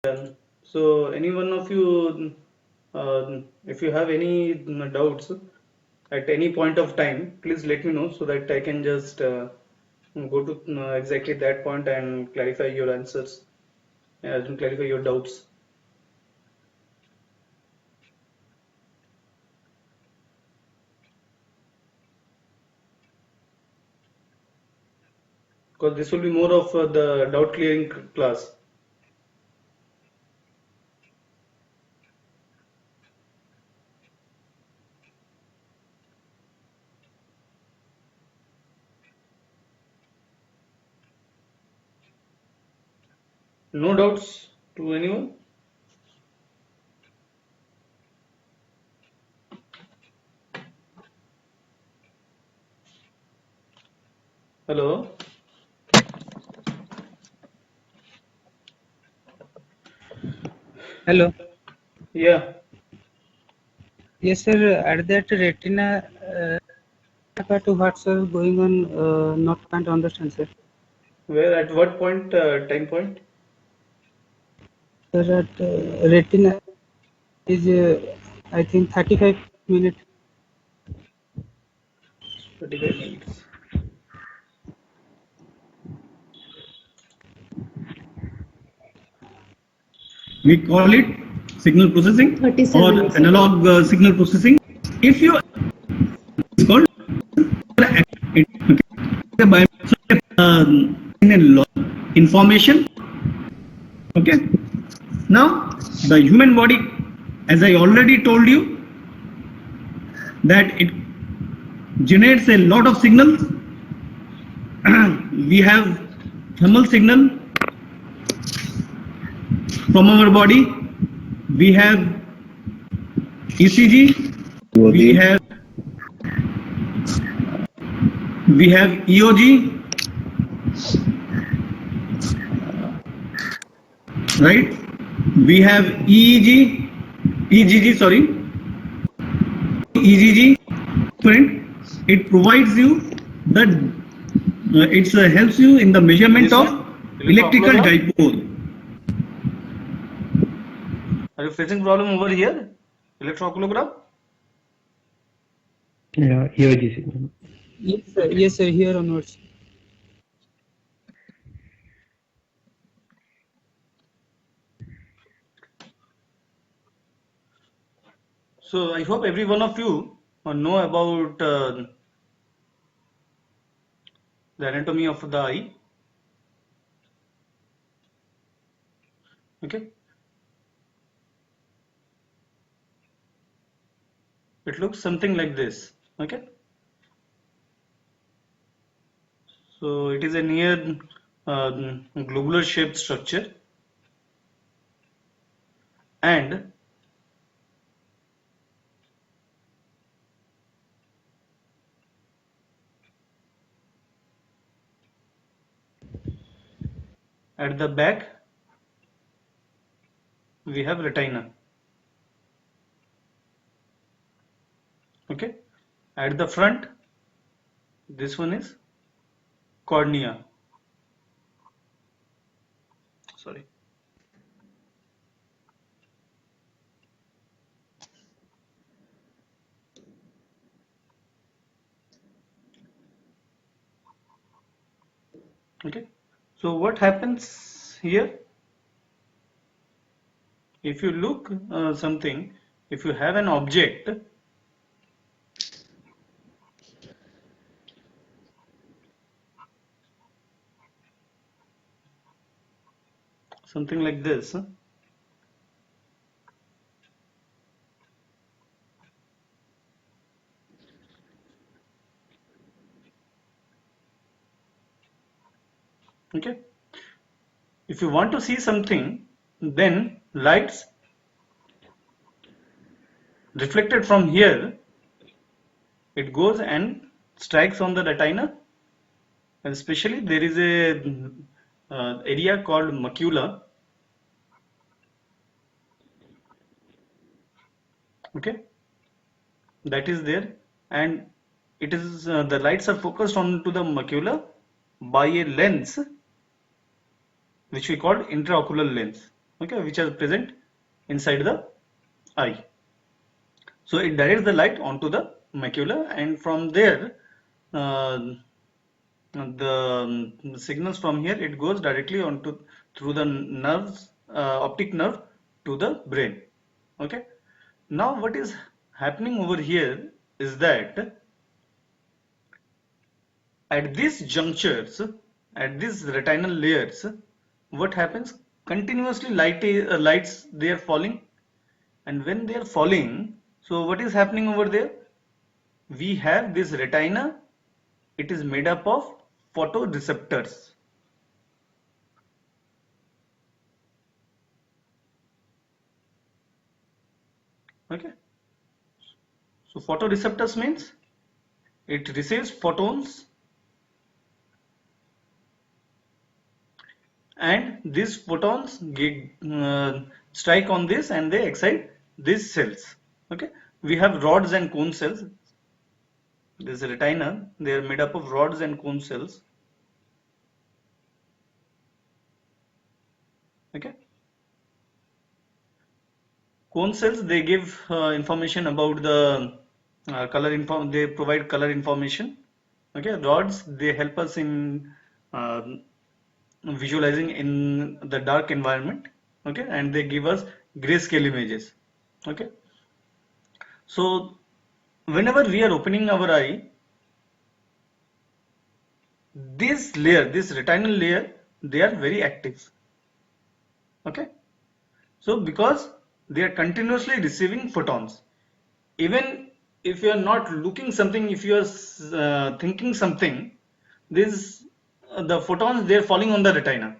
So any one of you, if you have any doubts at any point of time, please let me know so that I can just go to exactly that point and clarify your answers and clarify your doubts. Because this will be more of the doubt clearing class. No doubts to anyone? Hello? Hello. Yeah. Yes, sir. At that retina, part what's going on? Not can't understand, sir. Where at what point, time point? Sir, at retina is I think 35 minutes. 35 minutes. We call it signal processing 37 or minutes. analog signal processing. If you it's called it, okay, by in a lot information. Okay. Now the human body, as I already told you, that it generates a lot of signals. We have thermal signal from our body. We have ECG. We have EOG, right? We have EEG, EGG, sorry, EGG. It provides you the it helps you in the measurement This of one? electrical Electroocculogram? dipole. Are you facing problem over here? Electroocculogram? Yeah, EOG signal. Yes, sir. Okay. Yes, sir. Here onwards. So I hope every one of you know about the anatomy of the eye. Okay. It looks something like this. Okay. So it is a near globular shaped structure, and at the back we have retina. Okay. At the front, this one is cornea. Sorry. Okay. So what happens here? If you look something, if you have an object, something like this, okay. If you want to see something, then lights reflected from here, it goes and strikes on the retina, and especially there is a area called macula. Okay, that is there, and it is the lights are focused onto the macula by a lens which we call intraocular lens. okay, which are present inside the eye. So it directs the light onto the macula, and from there uh, the signals from here, it goes directly onto through the nerves, optic nerve, to the brain. Okay. Now what is happening over here is that at these junctures, at these retinal layers, what happens? Continuously lights, they are falling, and when they are falling, so what is happening over there? We have this retina. It is made up of photoreceptors. Okay. So photoreceptors means it receives photons, and these photons strike on this and they excite these cells. Okay. We have rods and cone cells. This retina, they are made up of rods and cone cells. Okay. Cone cells, they give information about the they provide color information. Okay. Rods, they help us in visualizing in the dark environment. Okay. And they give us grayscale images. Okay. So whenever we are opening our eye, this retinal layer, they are very active. Okay. So because they are continuously receiving photons, even if you are not looking something, if you are thinking something, this the photons, they are falling on the retina.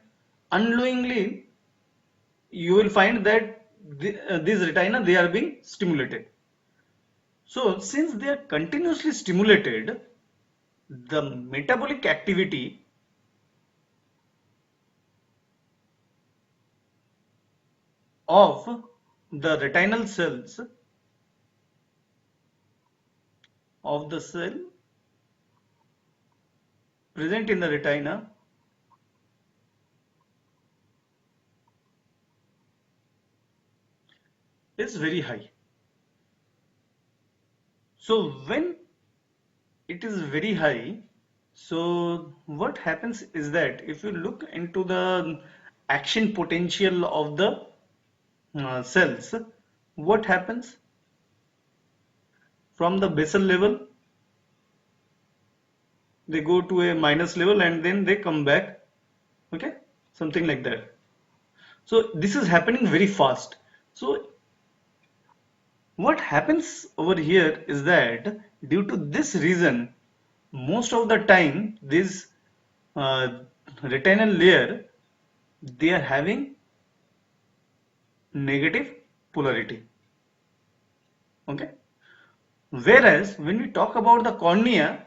Unknowingly, you will find that these retina, they are being stimulated. So since they are continuously stimulated, the metabolic activity of the retinal cells of the cell present in the retina is very high. So when it is very high, so what happens is that if you look into the action potential of the cells, what happens? From the basal level, they go to a minus level and then they come back. Okay, something like that. So this is happening very fast. So what happens over here is that due to this reason, most of the time this uh, retinal layer, they are having negative polarity. Okay. Whereas when we talk about the cornea,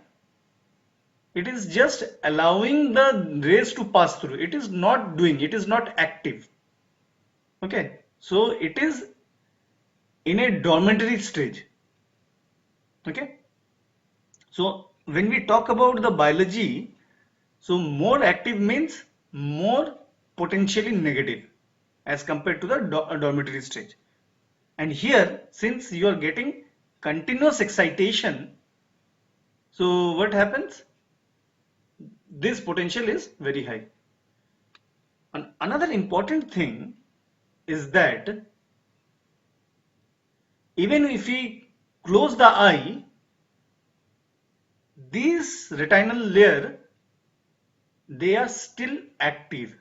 it is just allowing the rays to pass through. It is not doing, it is not active. Okay. So it is in a dormitory stage. Okay. So when we talk about the biology, so more active means more potentially negative as compared to the dormitory stage. And here, since you are getting continuous excitation, so what happens? This potential is very high. And another important thing is that even if we close the eye, these retinal layer, they are still active.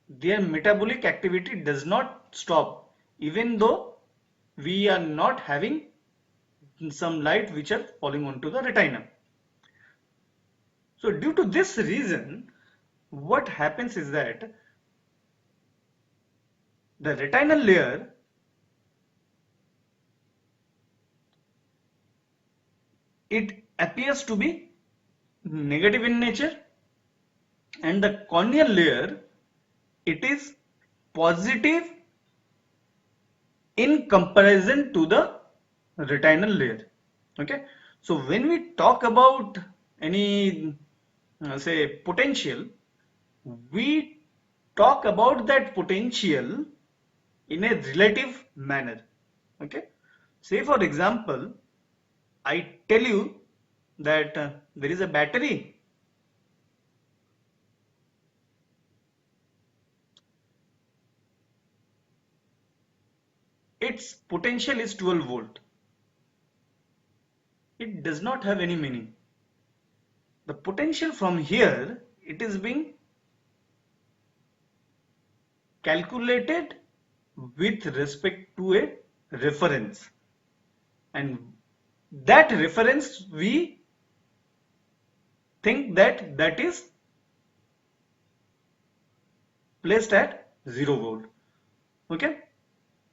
Their metabolic activity does not stop, even though we are not having some light which are falling onto the retina. So due to this reason, what happens is that the retinal layer, it appears to be negative in nature, and the corneal layer, it is positive in comparison to the retinal layer. Okay. So when we talk about any say potential, we talk about that potential in a relative manner. Okay, say for example, I tell you that there is a battery. Its potential is 12 volt. It does not have any meaning. The potential from here, it is being calculated with respect to a reference, and that reference we think that that is placed at 0 volt. Okay,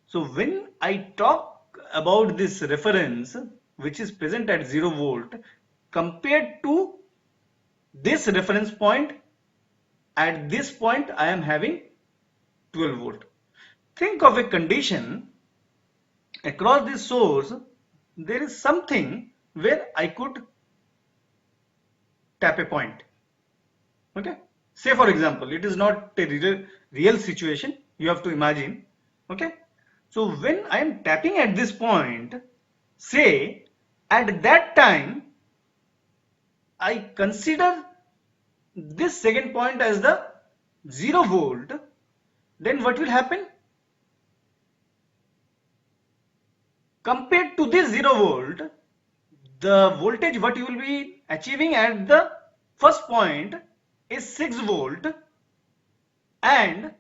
so when I talk about this reference which is present at 0 volt compared to this reference point, at this point I am having 12 volt. Think of a condition across this source, there is something where I could tap a point. Okay, say for example, it is not a real situation, you have to imagine. Okay, so when I am tapping at this point, say at that time I consider this second point as the 0 volt, then what will happen? Compared to this 0 volt, the voltage what you will be achieving at the first point is 6 volt, and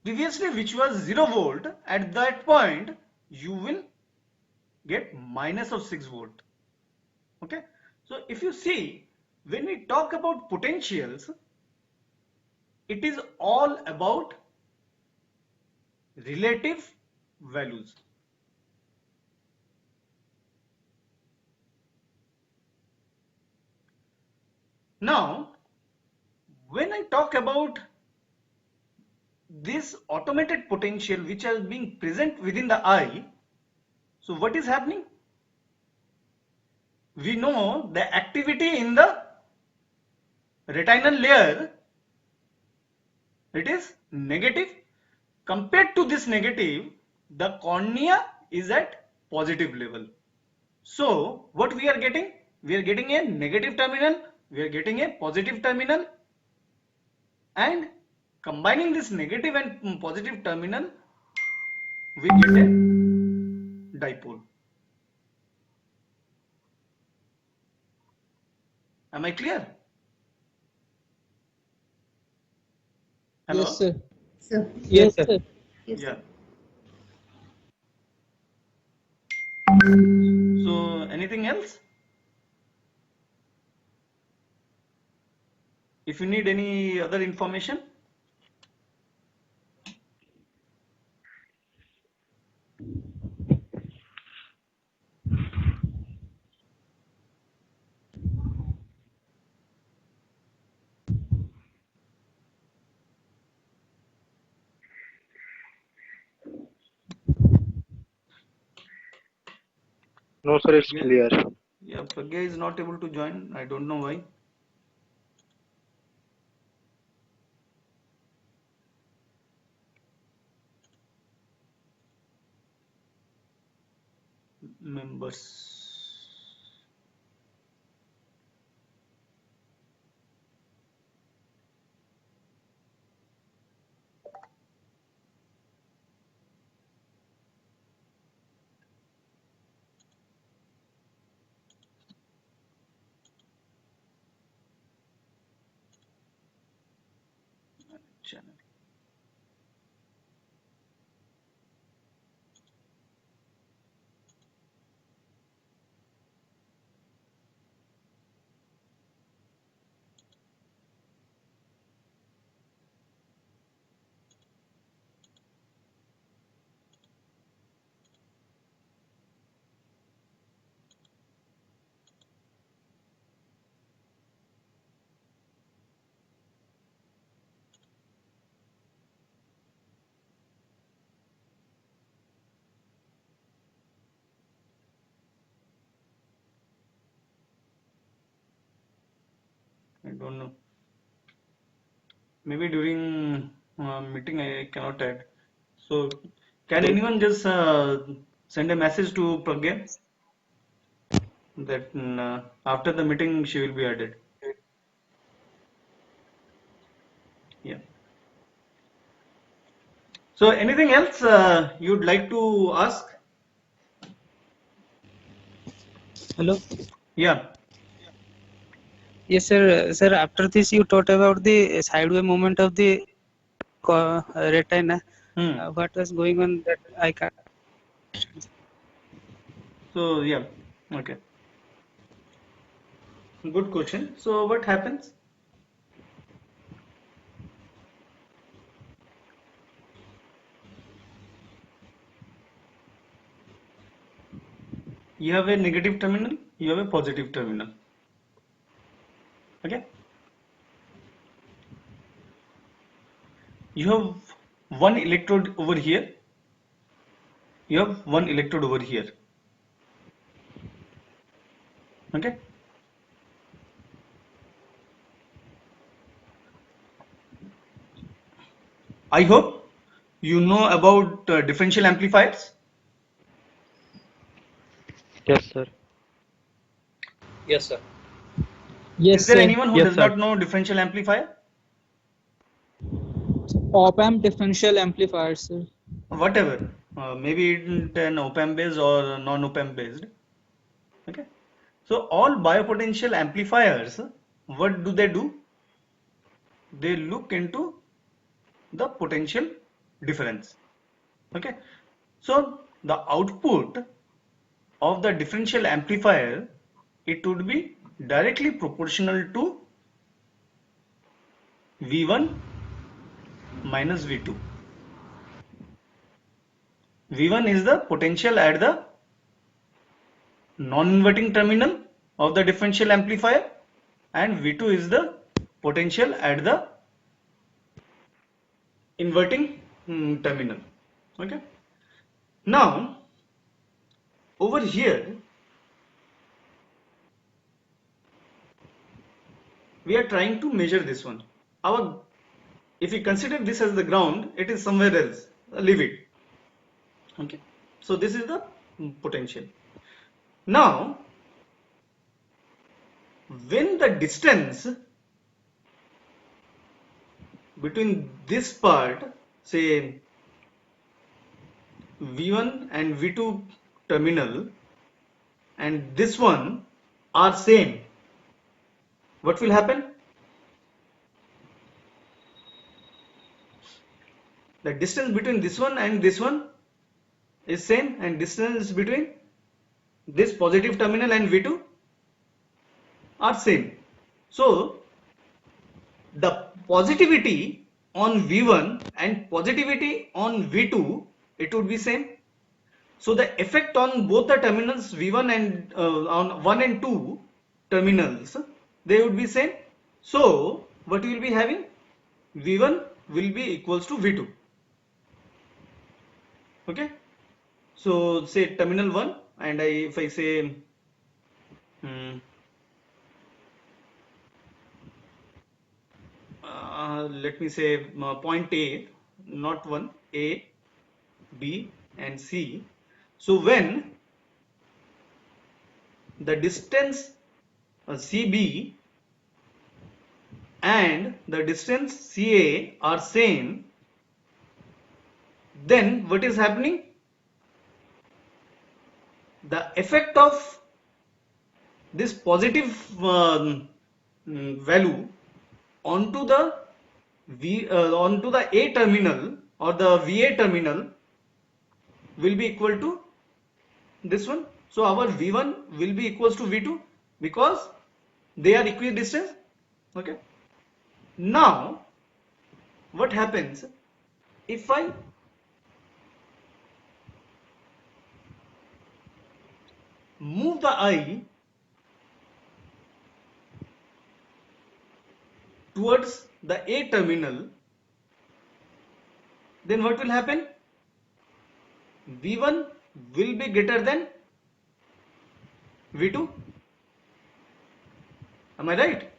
previously which was 0 volt, at that point you will get minus of 6 volt. Okay, so if you see, when we talk about potentials, it is all about relative values. Now when I talk about this automated potential which is being present within the eye, so what is happening? We know the activity in the retinal layer, it is negative. Compared to this negative, the cornea is at positive level. So what we are getting? We are getting a negative terminal, we are getting a positive terminal, and combining this negative and positive terminal, we get a dipole. Am I clear? Hello? Yes, sir. Sir. Yes, sir. Yes, Yeah. sir. So anything else? If you need any other information, No, sir, it's yeah, clear. yeah, Pragya is not able to join. I don't know why. Members. Channel. I don't know. Maybe during meeting I cannot add. So can anyone just send a message to Pragya that after the meeting she will be added. Yeah. So anything else you'd like to ask? Hello. Yeah. Yes, sir. Sir, after this, you taught about the sideway movement of the retina. Hmm. What was going on that I can't. So yeah. Okay. Good question. So what happens? You have a negative terminal, you have a positive terminal. Okay. You have one electrode over here. You have one electrode over here. Okay. I hope you know about differential amplifiers. Yes, sir. Yes, sir. Is Yes, there sir. anyone who Yes, does sir. not know differential amplifier? Op-amp differential amplifier, sir. Whatever. Maybe it an op-amp based or non-op-amp based. Okay. So all biopotential amplifiers, what do? They look into the potential difference. Okay. So the output of the differential amplifier, it would be directly proportional to V1 minus V2. V1 is the potential at the non-inverting terminal of the differential amplifier and V2 is the potential at the inverting terminal. Okay. Now over here we are trying to measure this one. If you consider this as the ground, it is somewhere else. Leave it. Okay. So this is the potential. Now when the distance between this part, say V1 and V2 terminal and this one are same, what will happen? The distance between this one and this one is same and distance between this positive terminal and V2 are same. So the positivity on V1 and positivity on V2, it would be same. So the effect on both the terminals V1 and on 1 and 2 terminals, they would be same. So what you will be having? V1 will be equals to V2. Okay. So say terminal 1 and if I say let me say point A, not 1, A, B and C. So when the distance CB and the distance CA are same, then what is happening? The effect of this positive value onto the onto the A terminal or the VA terminal will be equal to this one. So our V1 will be equals to V2 because they are equidistant. Okay. Now what happens if I move the eye towards the A terminal, then what will happen? V1 will be greater than V2. Am I right?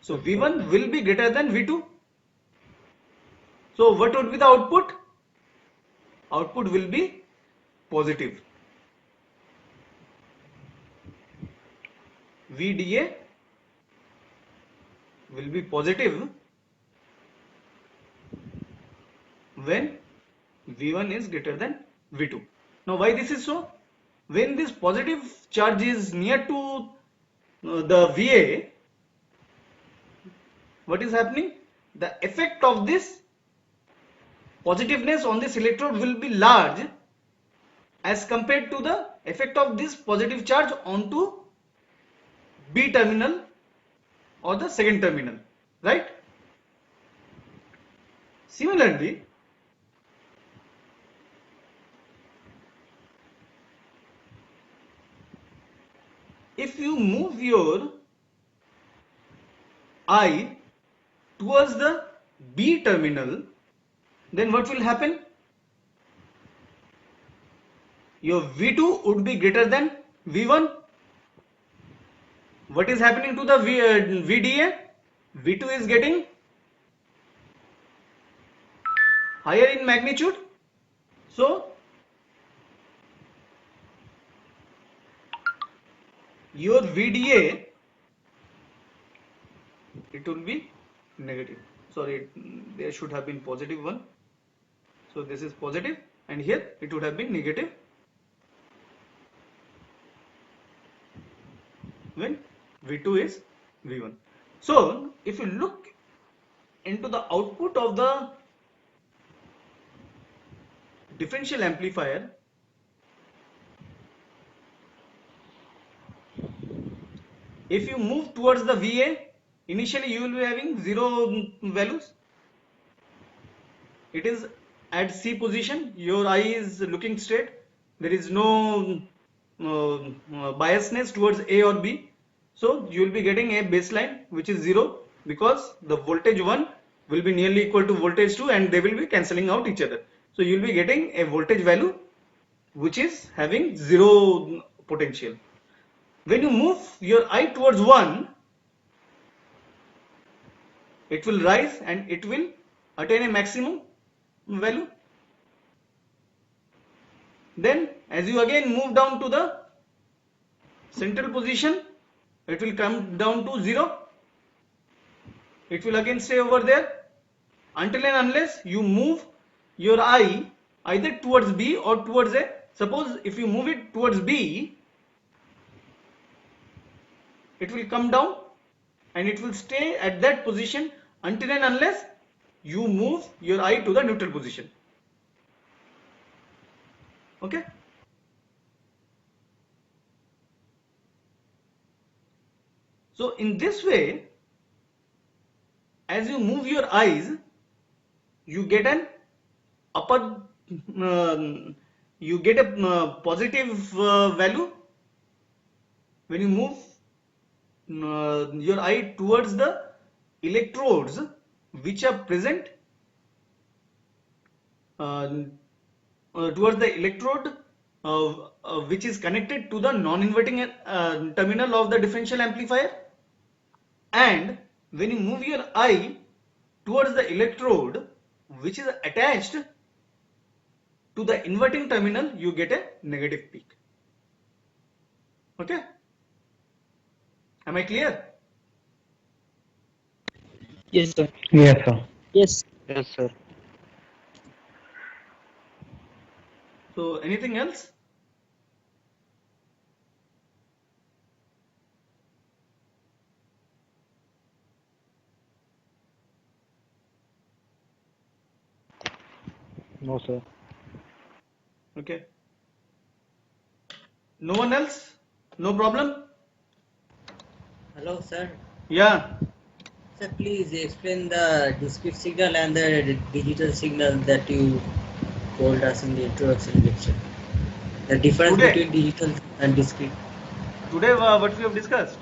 So V1 will be greater than V2. So what would be the output? Output will be positive. VDA will be positive when V1 is greater than V2. Now why this is so? When this positive charge is near to the VA, what is happening? The effect of this positiveness on this electrode will be large as compared to the effect of this positive charge onto B terminal or the second terminal, right? Similarly, if you move your I towards the B terminal, then what will happen? Your V2 would be greater than V1. What is happening to the VDA? V2 is getting higher in magnitude. So your VDA, it will be negative. Sorry, there should have been positive one. So this is positive and here it would have been negative when V2 is V1. So if you look into the output of the differential amplifier, if you move towards the VA, initially you will be having 0 values. It is at C position, your eye is looking straight, there is no biasness towards A or B. So you will be getting a baseline which is 0 because the voltage 1 will be nearly equal to voltage 2 and they will be cancelling out each other. So you will be getting a voltage value which is having 0 potential. When you move your eye towards 1, it will rise and it will attain a maximum value. Then as you again move down to the central position, it will come down to 0. It will again stay over there until and unless you move your eye either towards B or towards A. Suppose if you move it towards B, it will come down and it will stay at that position until and unless you move your eye to the neutral position. Okay. So in this way, as you move your eyes, you get an upper, you get a positive value when you move your eye towards the electrodes which are present towards the electrode which is connected to the non-inverting terminal of the differential amplifier, and when you move your eye towards the electrode which is attached to the inverting terminal, you get a negative peak. Okay, am I clear? Yes, sir. Yes, sir. Yes. Yes, sir. So anything else? No, sir. Okay. No one else? No problem? Hello, sir. Yeah. Sir, please explain the discrete signal and the digital signal that you told us in the introduction lecture. The difference Today? between digital and discrete. Today what we have discussed?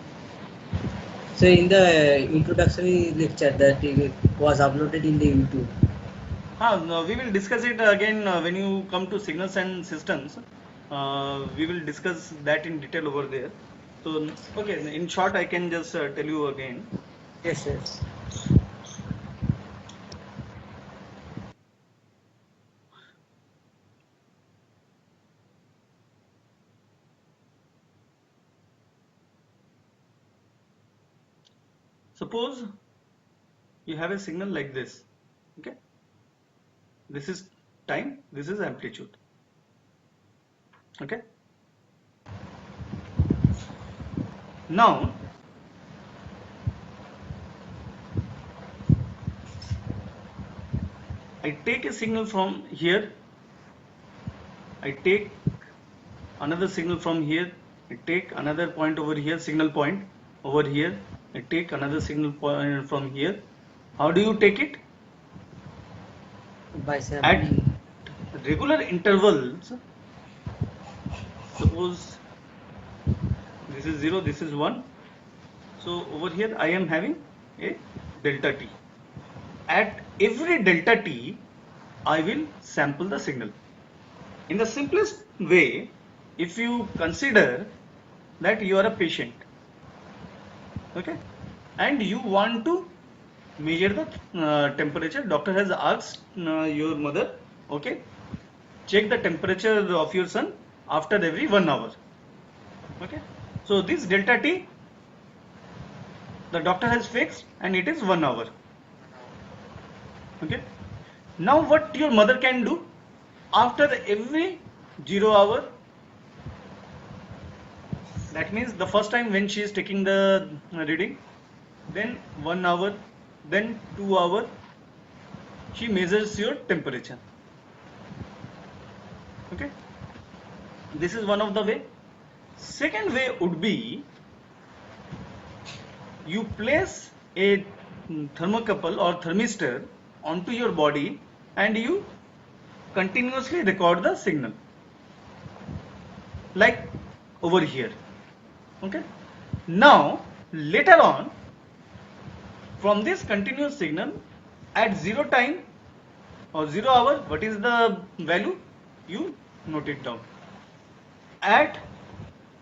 So in the introductory lecture that it was uploaded in the YouTube. No, we will discuss it again when you come to signals and systems. We will discuss that in detail over there. So, okay, in short, I can just tell you again. Yes, yes. suppose you have a signal like this. Okay, this is time, this is amplitude. Okay, now I take a signal from here, I take another signal from here, I take another point over here, signal point over here, I take another signal point from here. How do you take it? By At sampling. regular intervals. Suppose this is 0, this is 1. So over here I am having a delta t. At every delta t, I will sample the signal. In the simplest way, if you consider that you are a patient, okay, and you want to measure the temperature, doctor has asked your mother, okay, check the temperature of your son after every 1 hour. Okay, so this delta t the doctor has fixed and it is 1 hour. Okay, now what your mother can do, after every 0 hour, that means the first time when she is taking the reading, then 1 hour, then 2 hour, she measures your temperature. Okay, this is one of the way. Second way would be, you place a thermocouple or thermistor onto your body and you continuously record the signal, like over here. Okay, now later on, from this continuous signal, at 0 time or 0 hour, what is the value, you note it down. At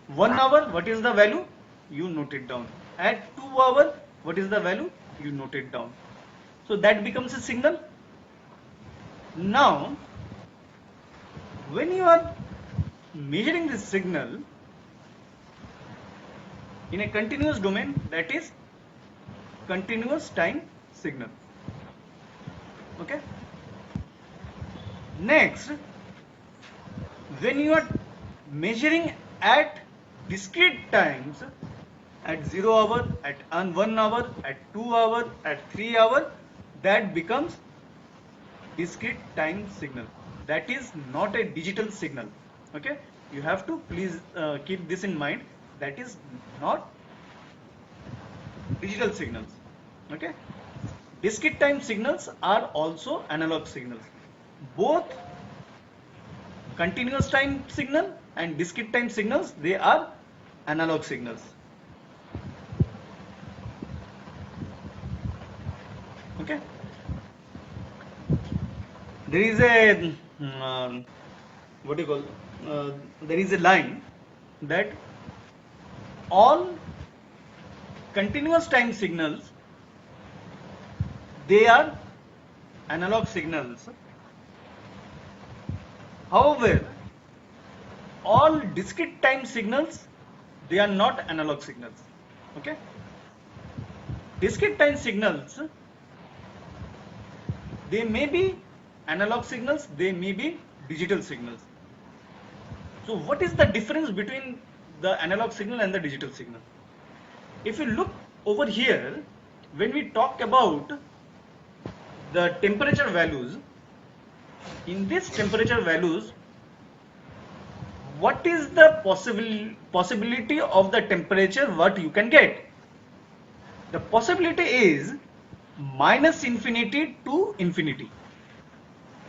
1 hour, what is the value, you note it down. At 2 hour, what is the value, you note it down. So that becomes a signal. Now when you are measuring this signal in a continuous domain, that is continuous time signal. Okay, next, when you are measuring at discrete times, at 0 hour, at 1 hour, at 2 hour, at 3 hour, that becomes discrete time signal. That is not a digital signal. Okay, you have to please keep this in mind, that is not digital signals. Okay, discrete time signals are also analog signals. Both continuous time signal and discrete time signals, they are analog signals. Okay, there is a what do you call, there is a line that all continuous time signals, they are analog signals. However, all discrete time signals, they are not analog signals. Okay, discrete time signals, they may be analog signals, they may be digital signals. So what is the difference between the analog signal and the digital signal? If you look over here, when we talk about the temperature values, in this temperature values, what is the possibility of the temperature what you can get? The possibility is minus infinity to infinity.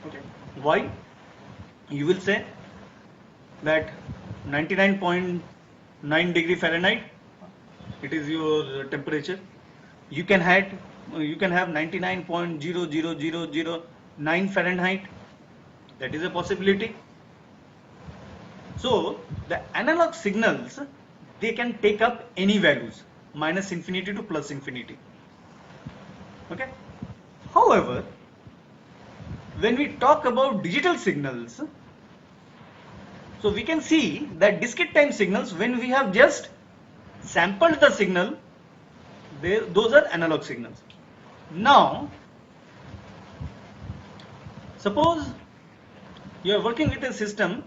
Okay, why? You will say that 99.9 degree Fahrenheit, it is your temperature. You can have 99.00009 Fahrenheit. That is a possibility. So the analog signals, they can take up any values, minus infinity to plus infinity. Okay, however, when we talk about digital signals, so we can see that discrete time signals, when we have just sampled the signal, those are analog signals. Now, suppose you are working with a system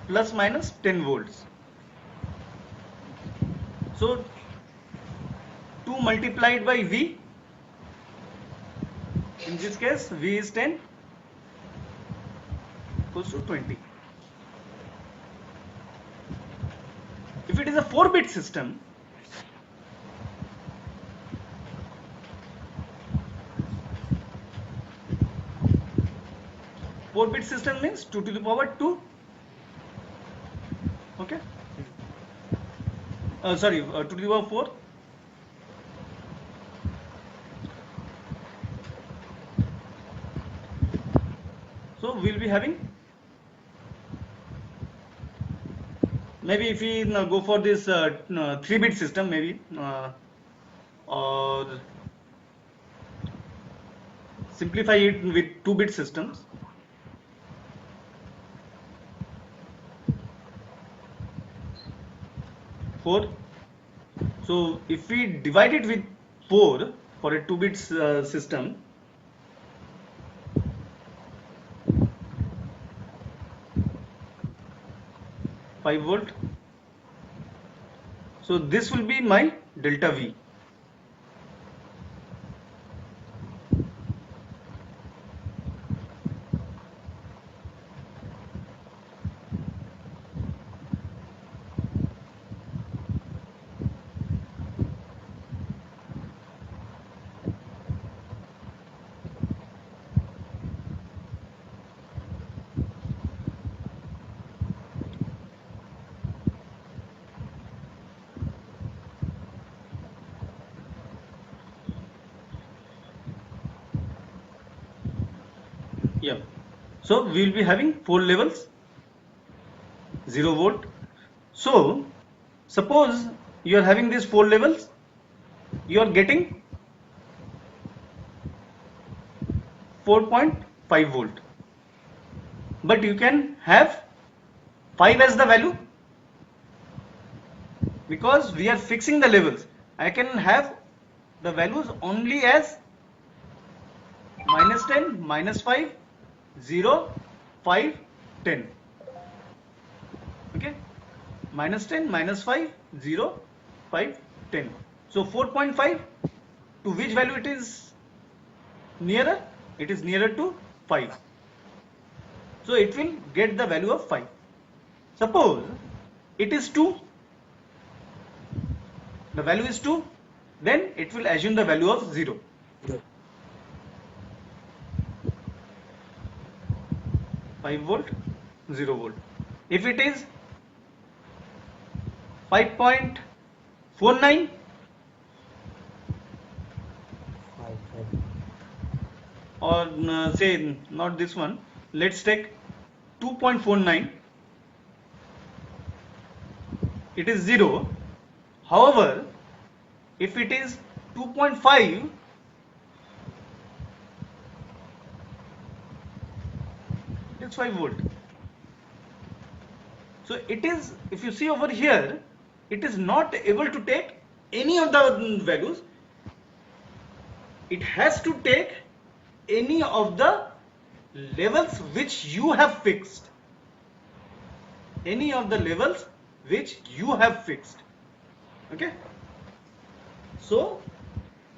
plus minus 10 volts. So 2 multiplied by V, in this case V is 10, equals to 20. If it is a 4-bit system, means 2 to the power 2. Okay. 2 to the power 4. So we'll be having, maybe if we go for this 3-bit system, maybe or simplify it with 2-bit systems. So if we divide it with 4 for a 2-bit system, volt. So this will be my delta V. Yeah. So we will be having 4 levels, 0 volt. So suppose you are having these 4 levels, you are getting 4.5 volt. But you can have 5 as the value, because we are fixing the levels. I can have the values only as minus 10, minus 5, 0, 5, 10. Okay, minus 10, minus 5, 0, 5, 10. So 4.5, to which value it is nearer? It is nearer to 5. So it will get the value of 5. Suppose it is 2, the value is 2, then it will assume the value of 0. 5 volt, 0 volt. If it is 5.49, or say not this one, let's take 2.49, it is 0. However, if it is 2.5, it's 5 volt. So it is, if you see over here, it is not able to take any of the values. It has to take any of the levels which you have fixed. Any of the levels which you have fixed. Okay. So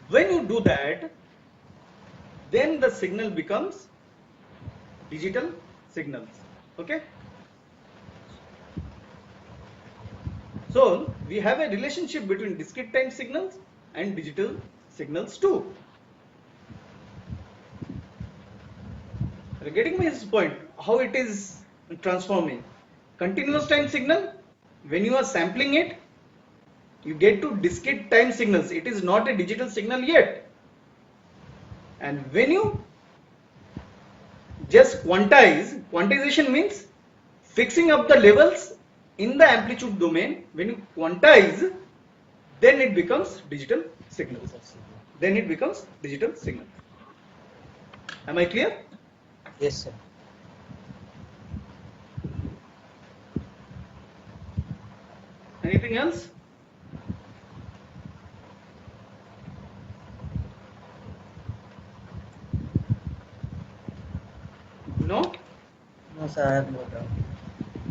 when you do that, then the signal becomes digital signals. Okay. So we have a relationship between discrete time signals and digital signals too. Are you getting my point? How it is transforming? Continuous time signal, when you are sampling it, you get to discrete time signals. It is not a digital signal yet. And when you just quantization means fixing up the levels in the amplitude domain. When you quantize, then it becomes digital signal. Then it becomes digital signal. Am I clear? Yes, sir. Anything else? No, sir, I have no doubt.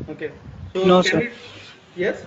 Okay. So No, can sir. we? Yes.